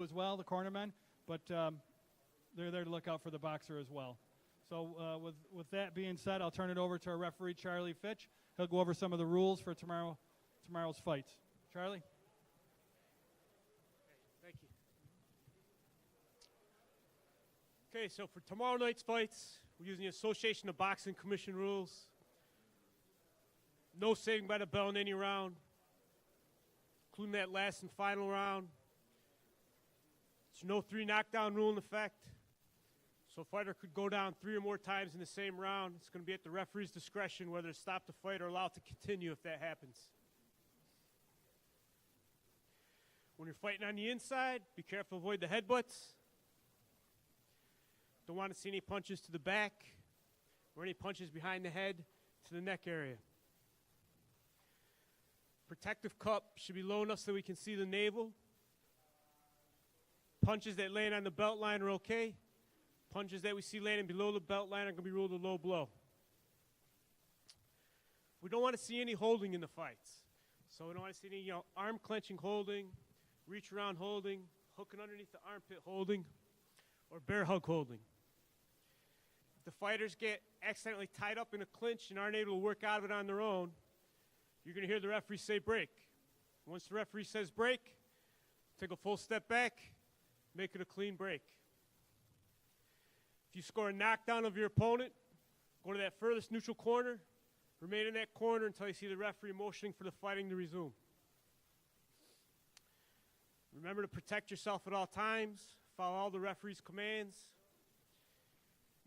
as well, the cornermen, but they're there to look out for the boxer as well. So with that being said, I'll turn it over to our referee, Charlie Fitch. He'll go over some of the rules for tomorrow's fights. Charlie? Thank you. Okay, so for tomorrow night's fights, we're using the Association of Boxing Commission rules. No saving by the bell in any round, including that last and final round. There's no 3 knockdown rule in effect. So a fighter could go down 3 or more times in the same round. It's going to be at the referee's discretion whether to stop the fight or allow it to continue if that happens. When you're fighting on the inside, be careful to avoid the headbutts. Don't want to see any punches to the back or any punches behind the head to the neck area. Protective cup should be low enough so we can see the navel. Punches that land on the belt line are okay. Punches that we see landing below the belt line are going to be ruled a low blow. We don't want to see any holding in the fights. So we don't want to see any arm clenching holding, reach around holding, hooking underneath the armpit holding, or bear hug holding. If the fighters get accidentally tied up in a clinch and aren't able to work out of it on their own, you're going to hear the referee say break. Once the referee says break, take a full step back, make it a clean break. If you score a knockdown of your opponent, go to that furthest neutral corner, remain in that corner until you see the referee motioning for the fighting to resume. Remember to protect yourself at all times, follow all the referee's commands,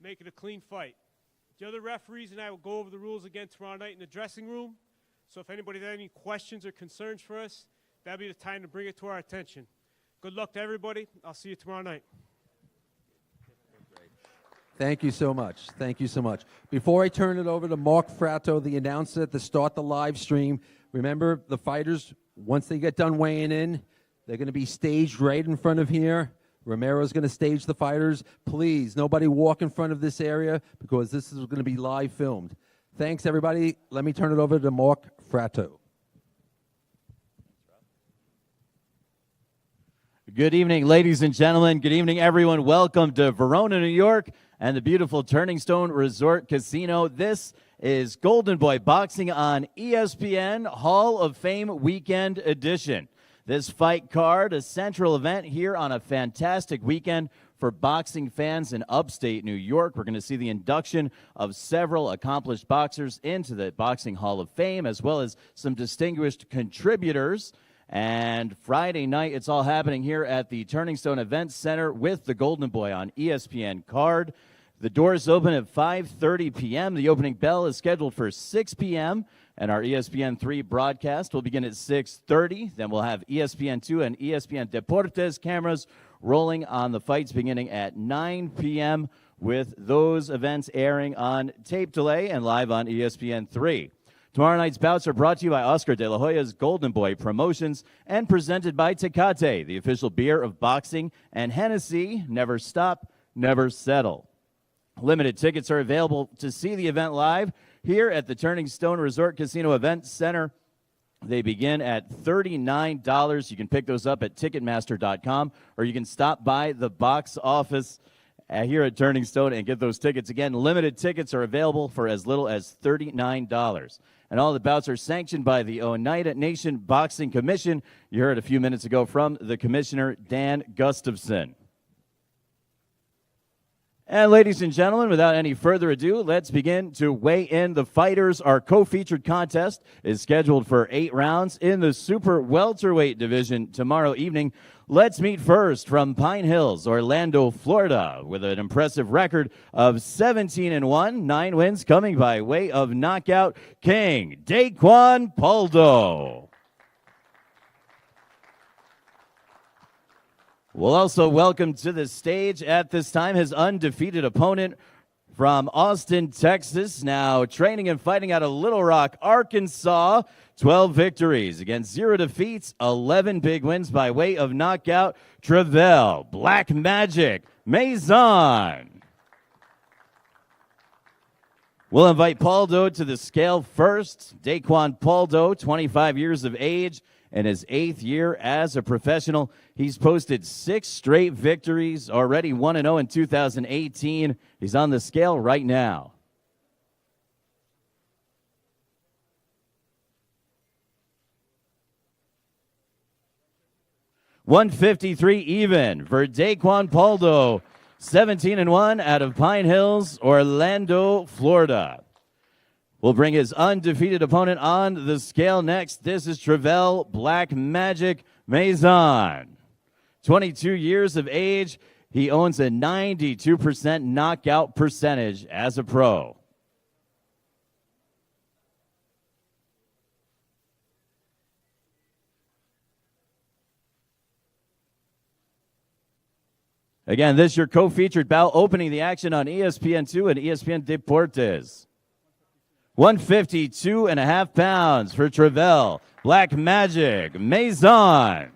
make it a clean fight. The other referees and I will go over the rules again tomorrow night in the dressing room, so if anybody has any questions or concerns for us, that'll be the time to bring it to our attention. Good luck to everybody. I'll see you tomorrow night. Thank you so much. Thank you so much. Before I turn it over to Mark Fratto, the announcer, to start the live stream, remember the fighters, once they get done weighing in, they're going to be staged right in front of here. Romero's going to stage the fighters. Please, nobody walk in front of this area because this is going to be live filmed. Thanks, everybody. Let me turn it over to Mark Fratto. Good evening, ladies and gentlemen. Good evening, everyone. Welcome to Verona, New York, and the beautiful Turning Stone Resort Casino. This is Golden Boy Boxing on ESPN Hall of Fame Weekend Edition. This fight card, a central event here on a fantastic weekend for boxing fans in upstate New York. We're going to see the induction of several accomplished boxers into the Boxing Hall of Fame, as well as some distinguished contributors. And Friday night, it's all happening here at the Turning Stone Event Center with the Golden Boy on ESPN card. The doors open at 5:30 p.m. The opening bell is scheduled for 6 p.m., and our ESPN3 broadcast will begin at 6:30. Then we'll have ESPN2 and ESPN Deportes cameras rolling on the fights beginning at 9 p.m., with those events airing on tape delay and live on ESPN3. Tomorrow night's bouts are brought to you by Oscar De La Hoya's Golden Boy Promotions and presented by Tecate, the official beer of boxing, and Hennessy, never stop, never settle. Limited tickets are available to see the event live here at the Turning Stone Resort Casino Event Center. They begin at $39. You can pick those up at Ticketmaster.com, or you can stop by the box office here at Turning Stone and get those tickets. Again, limited tickets are available for as little as $39. And all the bouts are sanctioned by the Oneida Nation Boxing Commission. You heard a few minutes ago from the commissioner, Dan Gustafson. And ladies and gentlemen, without any further ado, let's begin to weigh in the fighters. Our co-featured contest is scheduled for 8 rounds in the super welterweight division tomorrow evening. Let's meet first from Pine Hills, Orlando, Florida, with an impressive record of 17-1, 9 wins coming by way of knockout, King Daquan Poldo. We'll also welcome to the stage at this time his undefeated opponent from Austin, Texas, now training and fighting out of Little Rock, Arkansas. 12 victories against 0 defeats, 11 big wins by way of knockout, Travell Black Magic Maison. We'll invite Poldo to the scale first. Daquan Poldo, 25 years of age, in his 8th year as a professional. He's posted 6 straight victories, already 1-0 in 2018. He's on the scale right now. $153 even for Daquan Paldo, 17-1 out of Pine Hills, Orlando, Florida. We'll bring his undefeated opponent on the scale next. This is Travel Black Magic Maison. 22 years of age. He owns a 92% knockout percentage as a pro. Again, this is your co-featured bout opening the action on ESPN2 and ESPN Deportes. 152.5 pounds for Travel Black Magic Maison.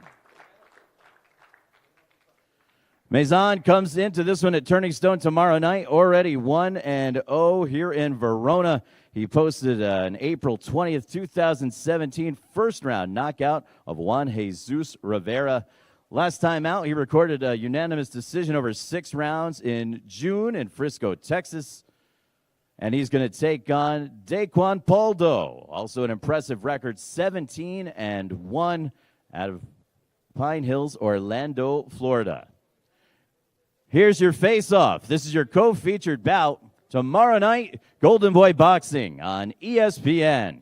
Maison comes into this one at Turning Stone tomorrow night, already 1-0 here in Verona. He posted an April 20th, 2017 first-round knockout of Juan Jesus Rivera. Last time out, he recorded a unanimous decision over 6 rounds in June in Frisco, Texas. And he's going to take on Daquan Paldo, also an impressive record, 17-1 out of Pine Hills, Orlando, Florida. Here's your face-off. This is your co-featured bout tomorrow night, Golden Boy Boxing on ESPN.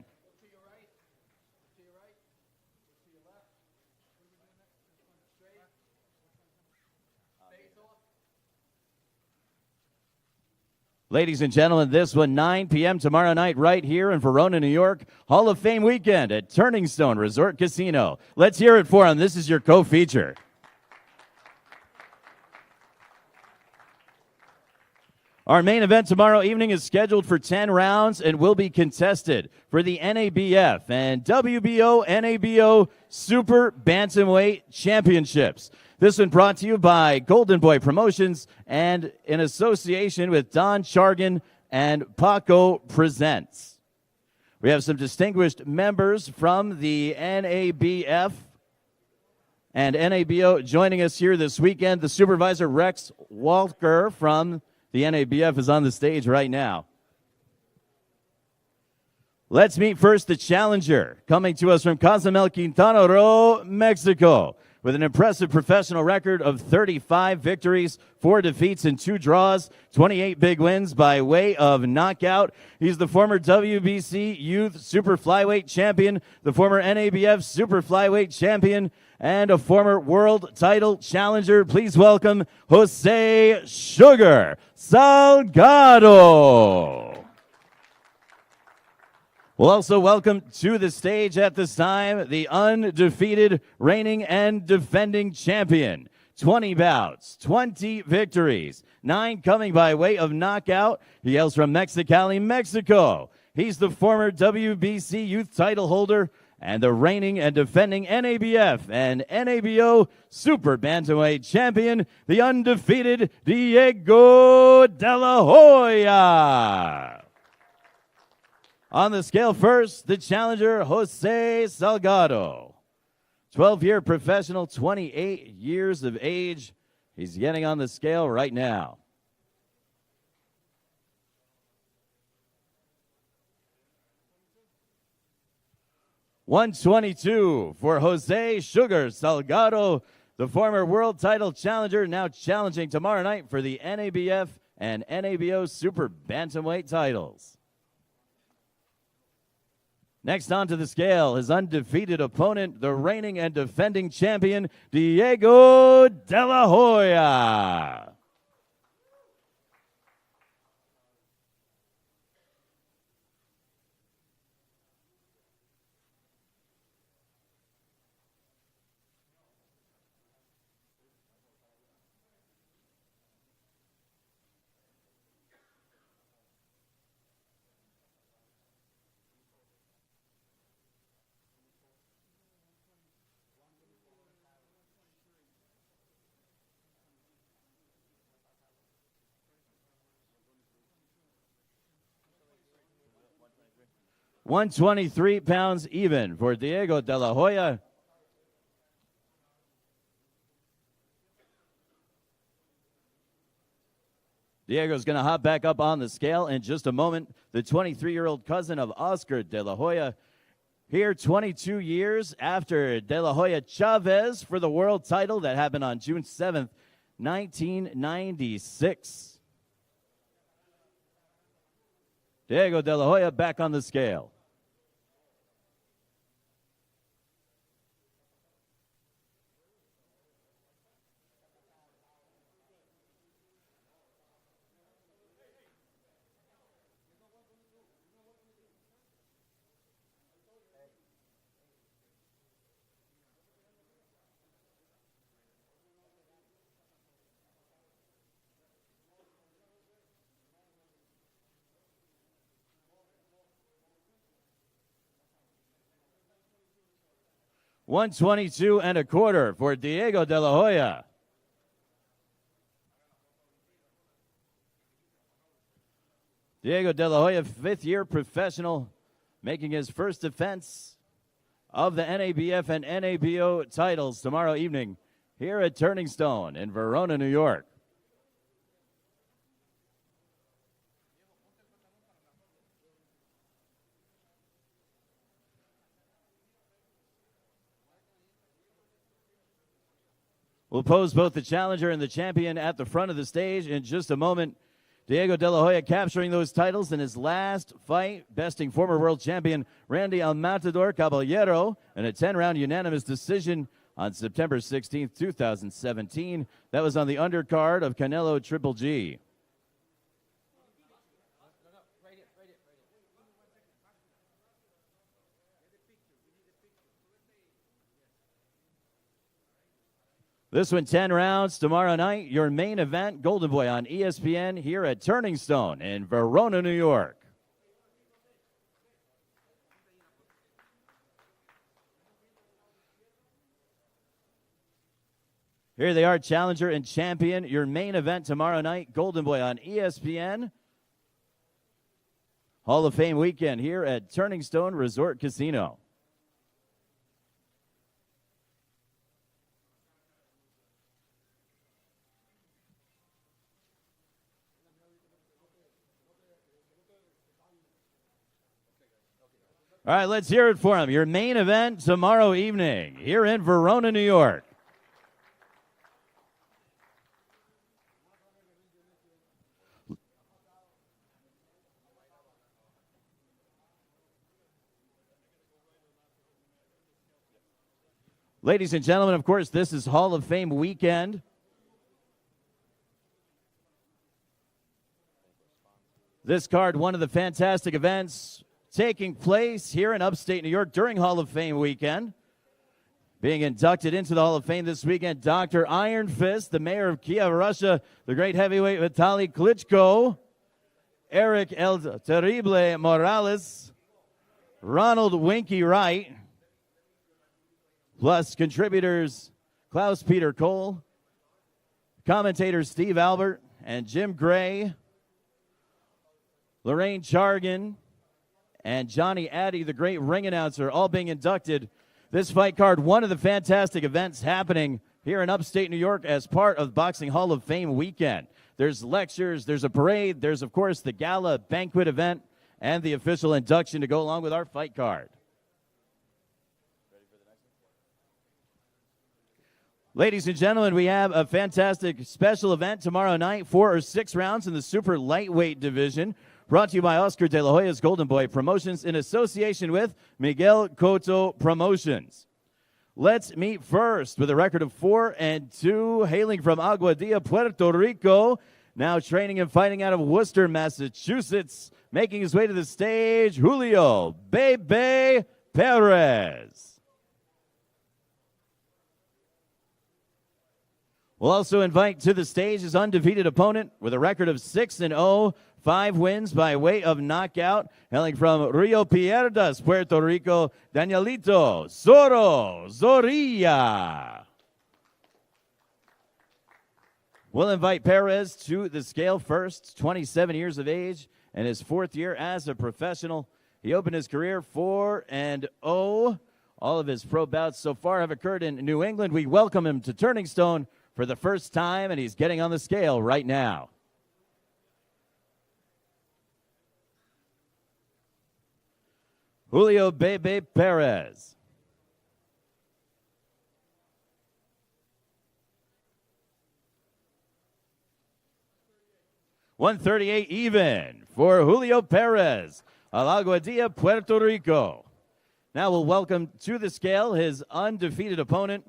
Ladies and gentlemen, this one, 9 p.m. tomorrow night right here in Verona, New York. Hall of Fame weekend at Turning Stone Resort Casino. Let's hear it for him. This is your co-feature. Our main event tomorrow evening is scheduled for 10 rounds and will be contested for the NABF and WBO NABO Super Bantamweight Championships. This one brought to you by Golden Boy Promotions and in association with Don Chargan and Paco Presents. We have some distinguished members from the NABF and NABO joining us here this weekend. The supervisor, Rex Walker, from the NABF is on the stage right now. Let's meet first the challenger, coming to us from Cozumel, Quintana Roo, Mexico, with an impressive professional record of 35 victories, 4 defeats, and 2 draws, 28 big wins by way of knockout. He's the former WBC Youth Super Flyweight Champion, the former NABF Super Flyweight Champion, and a former world title challenger. Please welcome José Sugar Salgado. We'll also welcome to the stage at this time the undefeated reigning and defending champion. 20 bouts, 20 victories, 9 coming by way of knockout. He hails from Mexicali, Mexico. He's the former WBC youth title holder and the reigning and defending NABF and NABO Super Bantamweight champion, the undefeated Diego De La Hoya. On the scale first, the challenger, José Salgado. 12-year professional, 28 years of age. He's getting on the scale right now. $122 for José Sugar Salgado, the former world title challenger, now challenging tomorrow night for the NABF and NABO Super Bantamweight titles. Next onto the scale, his undefeated opponent, the reigning and defending champion, Diego De La Hoya. $123 even for Diego De La Hoya. Diego's going to hop back up on the scale in just a moment. The 23-year-old cousin of Oscar De La Hoya, here 22 years after De La Hoya Chavez for the world title that happened on June 7th, 1996. Diego De La Hoya back on the scale. $122.25 for Diego De La Hoya. Diego De La Hoya, fifth-year professional, making his first defense of the NABF and NABO titles tomorrow evening here at Turning Stone in Verona, New York. We'll pose both the challenger and the champion at the front of the stage in just a moment. Diego De La Hoya capturing those titles in his last fight, besting former world champion Randy El Matador Caballero in a 10-round unanimous decision on September 16th, 2017. That was on the undercard of Canelo Triple G. This one, 10 rounds tomorrow night. Your main event, Golden Boy on ESPN here at Turning Stone in Verona, New York. Here they are, challenger and champion. Your main event tomorrow night, Golden Boy on ESPN. Hall of Fame weekend here at Turning Stone Resort Casino. All right, let's hear it for him. Your main event tomorrow evening here in Verona, New York. Ladies and gentlemen, of course, this is Hall of Fame weekend. This card, one of the fantastic events taking place here in upstate New York during Hall of Fame weekend. Being inducted into the Hall of Fame this weekend, Dr. Iron Fist, the mayor of Kiev, Russia, the great heavyweight Vitaly Klitschko, Eric El Terrible Morales, Ronald Winky Wright, plus contributors Klaus Peter Cole, commentators Steve Albert and Jim Gray, Lorraine Chargan, and Johnny Addy, the great ring announcer, all being inducted. This fight card, one of the fantastic events happening here in upstate New York as part of Boxing Hall of Fame weekend. There's lectures, there's a parade, there's, of course, the gala banquet event, and the official induction to go along with our fight card. Ladies and gentlemen, we have a fantastic special event tomorrow night, 4 or 6 rounds in the super lightweight division. Brought to you by Oscar De La Hoya's Golden Boy Promotions in association with Miguel Cotto Promotions. Let's meet first with a record of 4-2, hailing from Aguadilla, Puerto Rico. Now training and fighting out of Worcester, Massachusetts. Making his way to the stage, Julio Bebe Perez. We'll also invite to the stage his undefeated opponent with a record of 6-0. 5 wins by way of knockout, hailing from Rio Piedras, Puerto Rico, Danielito Zorilla. We'll invite Perez to the scale first, 27 years of age, and his 4th year as a professional. He opened his career 4-0. All of his pro bouts so far have occurred in New England. We welcome him to Turning Stone for the first time, and he's getting on the scale right now. Julio Bebe Perez. $138 even for Julio Perez, Alaguadilla, Puerto Rico. Now we'll welcome to the scale his undefeated opponent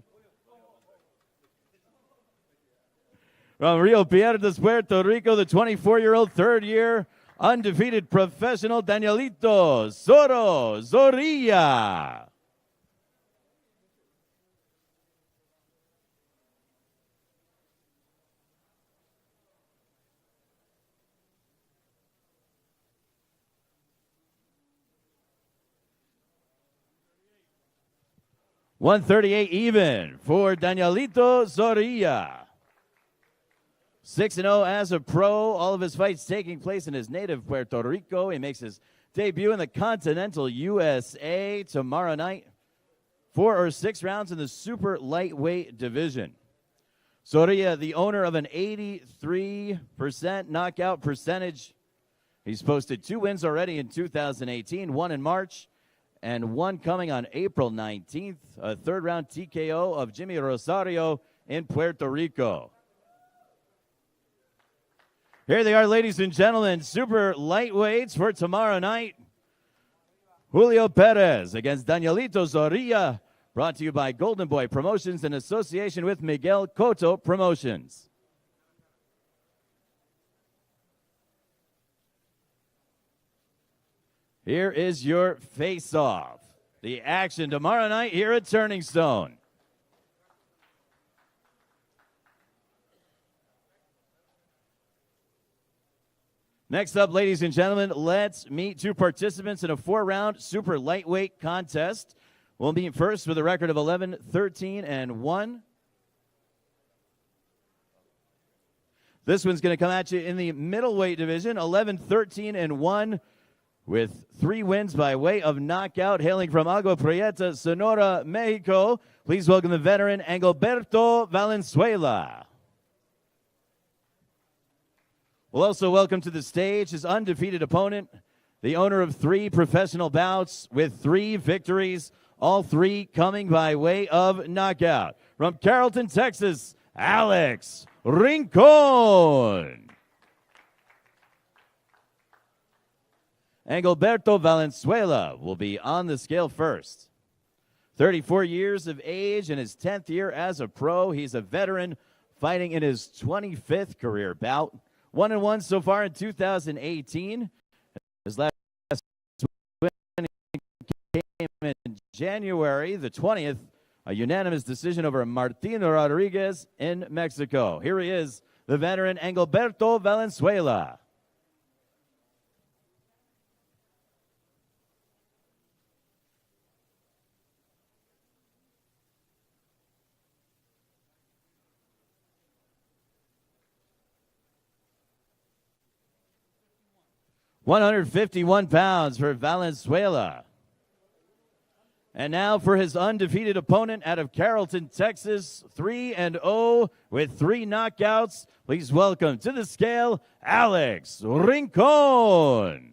from Rio Piedras, Puerto Rico, the 24-year-old third-year undefeated professional Danielito Zorilla. $138 even for Danielito Zorilla. 6-0 as a pro. All of his fights taking place in his native Puerto Rico. He makes his debut in the Continental USA tomorrow night. 4 or 6 rounds in the super lightweight division. Zorilla, the owner of an 83% knockout percentage. He's posted 2 wins already in 2018, 1 in March, and 1 coming on April 19th, a third-round TKO of Jimmy Rosario in Puerto Rico. Here they are, ladies and gentlemen, super lightweights for tomorrow night. Julio Perez against Danielito Zorilla, brought to you by Golden Boy Promotions in association with Miguel Cotto Promotions. Here is your face-off. The action tomorrow night here at Turning Stone. Next up, ladies and gentlemen, let's meet 2 participants in a 4-round super lightweight contest. We'll meet first with a record of 11-13-1. This one's going to come at you in the middleweight division, 11-13-1. With 3 wins by way of knockout, hailing from Agua Prieta, Sonora, Mexico. Please welcome the veteran Engelberto Valenzuela. We'll also welcome to the stage his undefeated opponent, the owner of 3 professional bouts with 3 victories, all 3 coming by way of knockout. From Carrollton, Texas, Alex Rincon. Engelberto Valenzuela will be on the scale first. 34 years of age in his 10th year as a pro. He's a veteran fighting in his 25th career bout. 1-1 so far in 2018. His last win came in January the 20th, a unanimous decision over Martin Rodriguez in Mexico. Here he is, the veteran Engelberto Valenzuela. £151 for Valenzuela. And now for his undefeated opponent out of Carrollton, Texas, 3-0 with 3 knockouts. Please welcome to the scale, Alex Rincon.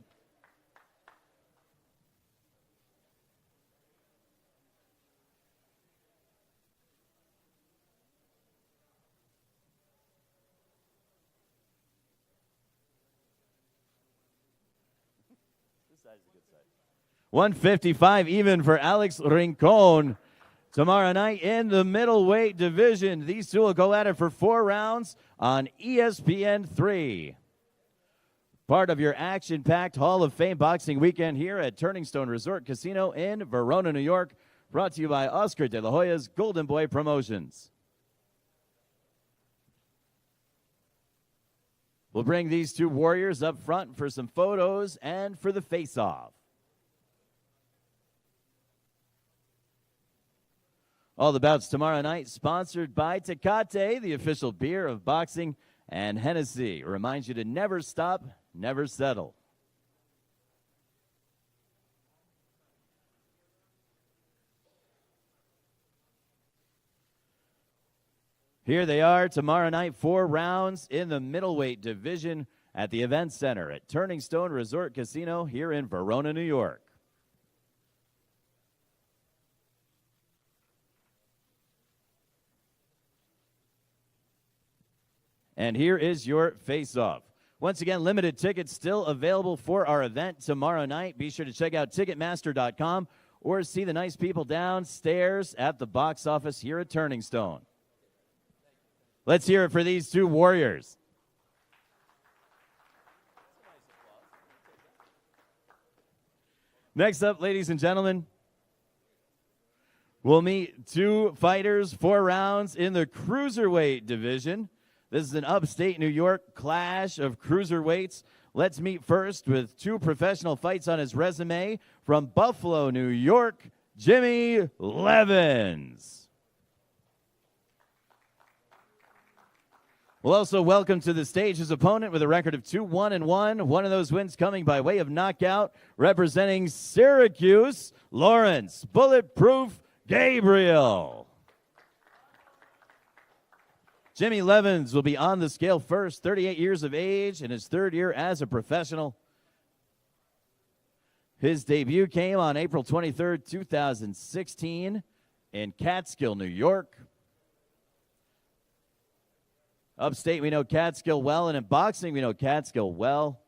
$155 even for Alex Rincon. Tomorrow night in the middleweight division, these 2 will go at it for 4 rounds on ESPN 3. Part of your action-packed Hall of Fame boxing weekend here at Turning Stone Resort Casino in Verona, New York. Brought to you by Oscar De La Hoya's Golden Boy Promotions. We'll bring these 2 warriors up front for some photos and for the face-off. All the bouts tomorrow night sponsored by Tecate, the official beer of boxing, and Hennessy reminds you to never stop, never settle. Here they are tomorrow night, 4 rounds in the middleweight division at the Event Center at Turning Stone Resort Casino here in Verona, New York. And here is your face-off. Once again, limited tickets still available for our event tomorrow night. Be sure to check out Ticketmaster.com or see the nice people downstairs at the box office here at Turning Stone. Let's hear it for these two warriors. Next up, ladies and gentlemen, we'll meet two fighters, 4 rounds in the cruiserweight division. This is an upstate New York clash of cruiserweights. Let's meet first with 2 professional fights on his resume from Buffalo, New York, Jimmy Levins. We'll also welcome to the stage his opponent with a record of 2-1-1. One of those wins coming by way of knockout, representing Syracuse, Lawrence Bulletproof Gabriel. Jimmy Levins will be on the scale first, 38 years of age, in his 3rd year as a professional. His debut came on April 23rd, 2016 in Catskill, New York. Upstate, we know Catskill well, and in boxing, we know Catskill well.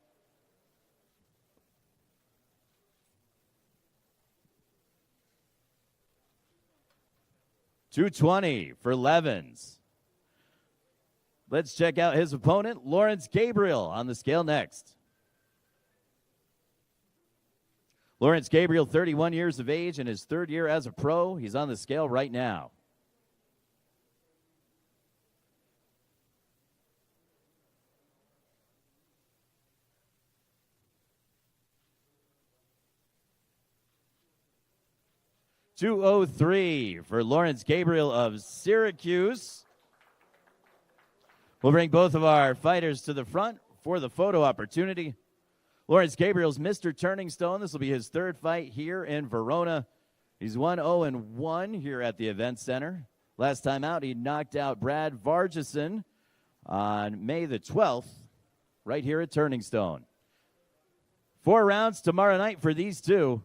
.220 for Levins. Let's check out his opponent, Lawrence Gabriel, on the scale next. Lawrence Gabriel, 31 years of age, in his 3rd year as a pro. He's on the scale right now. .203 for Lawrence Gabriel of Syracuse. We'll bring both of our fighters to the front for the photo opportunity. Lawrence Gabriel's Mr. Turning Stone. This will be his 3rd fight here in Verona. He's 1-0-1 here at the event center. Last time out, he knocked out Brad Vargison on May the 12th, right here at Turning Stone. 4 rounds tomorrow night for these two.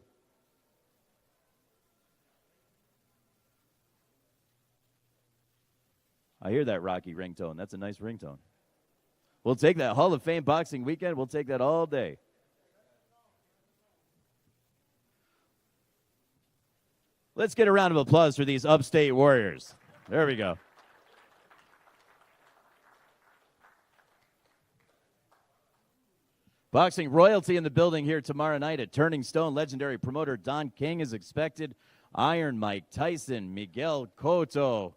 I hear that Rocky ringtone. That's a nice ringtone. We'll take that Hall of Fame boxing weekend. We'll take that all day. Let's get a round of applause for these upstate warriors. There we go. Boxing royalty in the building here tomorrow night at Turning Stone. Legendary promoter Don King is expected. Iron Mike Tyson, Miguel Cotto,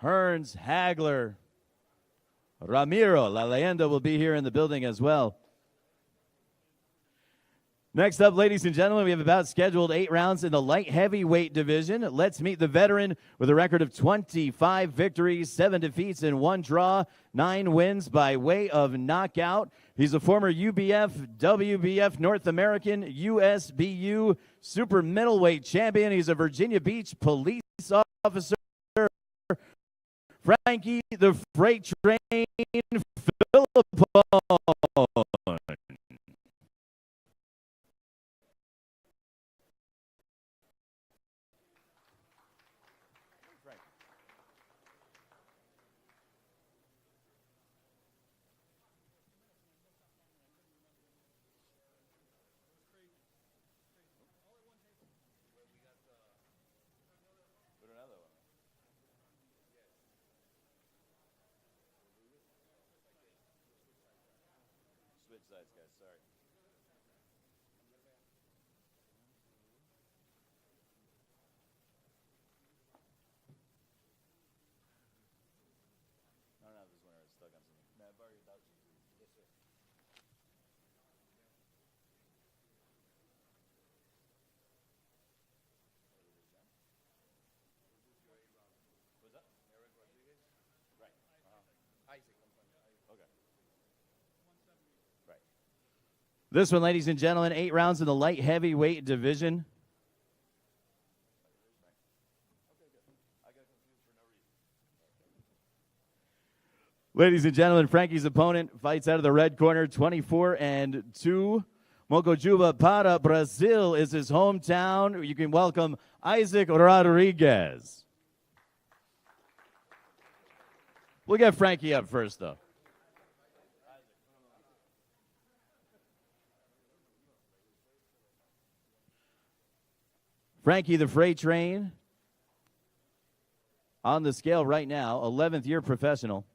Hearns, Hagler, Ramiro, La Leyenda will be here in the building as well. Next up, ladies and gentlemen, we have about scheduled 8 rounds in the light heavyweight division. Let's meet the veteran with a record of 25 victories, 7 defeats, and 1 draw, 9 wins by way of knockout. He's a former UBF, WBF North American, USBU super middleweight champion. He's a Virginia Beach police officer. Frankie the Freight Train Philippone. Sides, guys, sorry. I don't know if this one is stuck on something. No, I've already about you. Yes, sir. What's that? Eric Rodriguez? Right. Isaac. Okay. Right. This one, ladies and gentlemen, 8 rounds in the light heavyweight division. Ladies and gentlemen, Frankie's opponent fights out of the red corner, 24-2. Mocojuba para Brazil is his hometown. You can welcome Isaac Rodriguez. We'll get Frankie up first, though. Frankie the Freight Train on the scale right now, 11th year professional.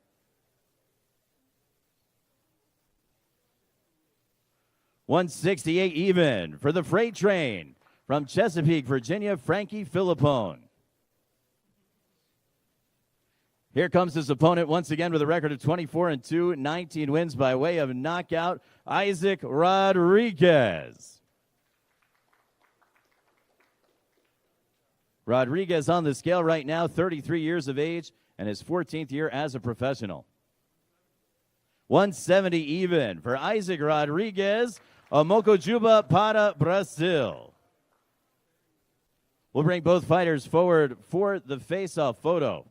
$168 even for the Freight Train from Chesapeake, Virginia, Frankie Philippone. Here comes his opponent once again with a record of 24-2, 19 wins by way of knockout, Isaac Rodriguez. Rodriguez on the scale right now, 33 years of age, and his 14th year as a professional. 170 even for Isaac Rodriguez of Mocojuba para Brazil. We'll bring both fighters forward for the face-off photo.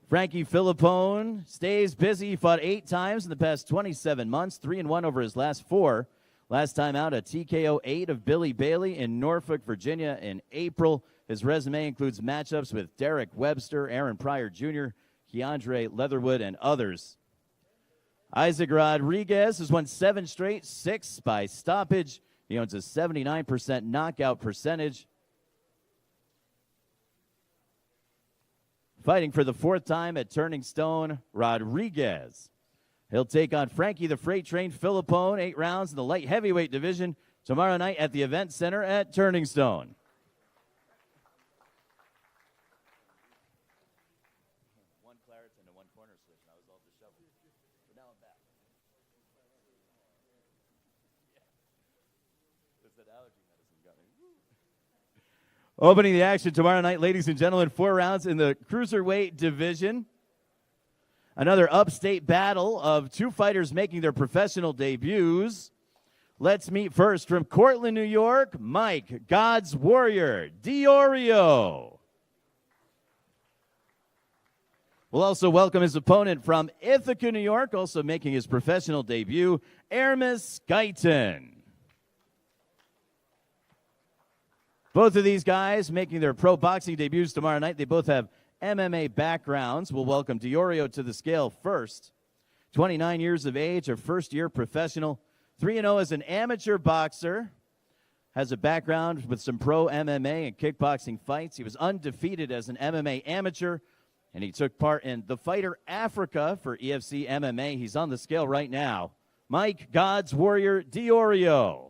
Frankie Philippone stays busy. He fought 8 times in the past 27 months, 3-1 over his last 4. Last time out, a TKO 8 of Billy Bailey in Norfolk, Virginia in April. His resume includes matchups with Derek Webster, Aaron Pryor Jr., Keandre Leatherwood, and others. Isaac Rodriguez has won 7 straight, 6 by stoppage. He owns a 79% knockout percentage. Fighting for the 4th time at Turning Stone, Rodriguez. He'll take on Frankie the Freight Train Philippone, 8 rounds in the light heavyweight division tomorrow night at the event center at Turning Stone. One Claritin and 1 corner switch, and I was all disheveled. But now I'm back. It's that allergy medicine got me. Opening the action tomorrow night, ladies and gentlemen, 4 rounds in the cruiserweight division. Another upstate battle of 2 fighters making their professional debuts. Let's meet first from Cortland, New York, Mike, God's Warrior, Diorio. We'll also welcome his opponent from Ithaca, New York, also making his professional debut, Aramis Guyton. Both of these guys making their pro boxing debuts tomorrow night. They both have MMA backgrounds. We'll welcome Diorio to the scale first. 29 years of age, a first-year professional. 3-0 as an amateur boxer. Has a background with some pro MMA and kickboxing fights. He was undefeated as an MMA amateur, and he took part in the Fighter Africa for EFC MMA. He's on the scale right now. Mike, God's Warrior, Diorio.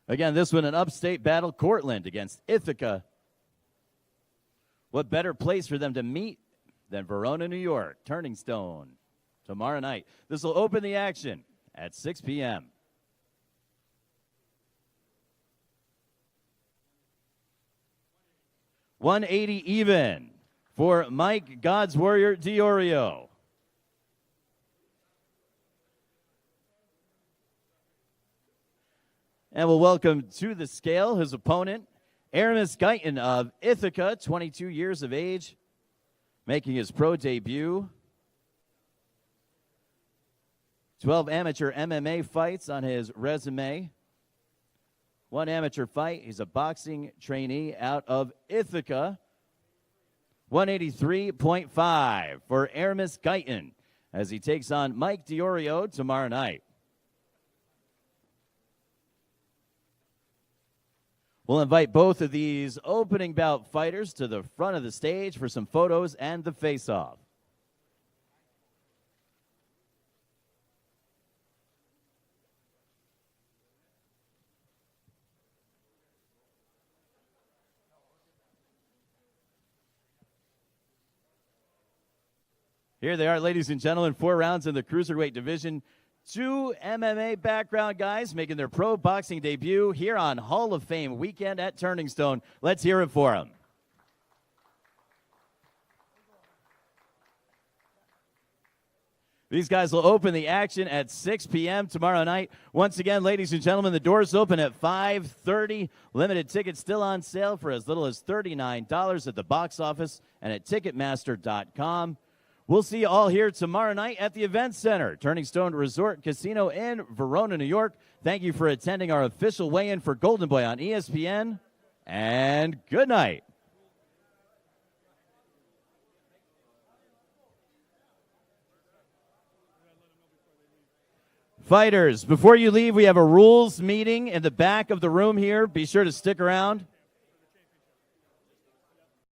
Again, this one an upstate battle, Cortland against Ithaca. What better place for them to meet than Verona, New York, Turning Stone, tomorrow night. This will open the action at 6 p.m. $180 even for Mike, God's Warrior, Diorio. And we'll welcome to the scale his opponent, Aramis Guyton of Ithaca, 22 years of age, making his pro debut. 12 amateur MMA fights on his resume. 1 amateur fight. He's a boxing trainee out of Ithaca. 183.5 for Aramis Guyton as he takes on Mike Diorio tomorrow night. We'll invite both of these opening bout fighters to the front of the stage for some photos and the face-off. Here they are, ladies and gentlemen, 4 rounds in the cruiserweight division. 2 MMA background guys making their pro boxing debut here on Hall of Fame weekend at Turning Stone. Let's hear it for them. These guys will open the action at 6 p.m. tomorrow night. Once again, ladies and gentlemen, the doors open at 5:30. Limited tickets still on sale for as little as $39 at the box office and at Ticketmaster.com. We'll see you all here tomorrow night at the Event Center, Turning Stone Resort Casino in Verona, New York. Thank you for attending our official weigh-in for Golden Boy on ESPN, and good night. Fighters, before you leave, we have a rules meeting in the back of the room here. Be sure to stick around.